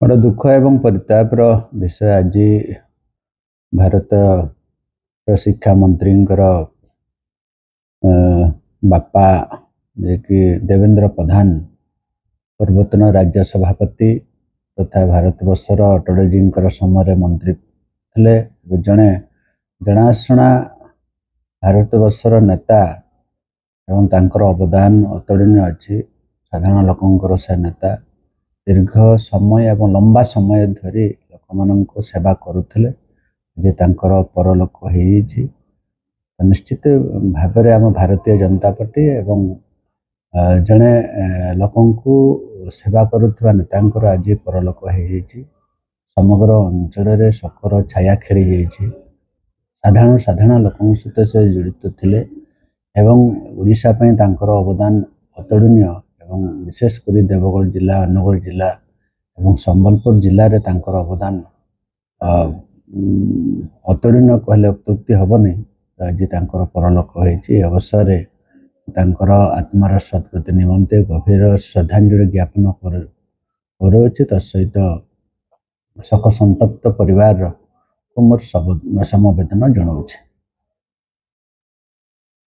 बड़ा दुख एवं परितापर विषय आज भारत शिक्षा मंत्री बापा जे कि देवेंद्र प्रधान पूर्वतन राज्य सभापति तथा भारत वर्षर अटल समय मंत्री थे जड़े जनाशुना भारत वर्षर नेता एवं तांकर अवदान अतुलनीय अच्छी साधारण लोकंकर से नेता दीर्घ समय एवं लंबा समय धरी लोक मान सेवा करुले जे तांकर परलोक हो निश्चित भाव में आम भारतीय जनता पार्टी एवं जड़े लोक सेवा करुवा नेता आज परलोक हो समग्र अंचल शोकर छाया खेली जाइए। साधारण साधारण लोकों सहित से जड़ित थे एवं ओडिशा पई तांकर अवदान अतुलनीय एवं विशेषकर देवगढ़ जिला अनुगुल जिला एवं संबलपुर जिले में तांकर अवदान अतुलनीय कहले अत्युक्ति हेनी। आज तांकर परलोक होती अवसर तांकर आत्मार सद्गति निमंते गभीर श्रद्धांजलि ज्ञापन कर तत्सहित शोक संतप्त परिवार को मोर समवेदना जनाऊे।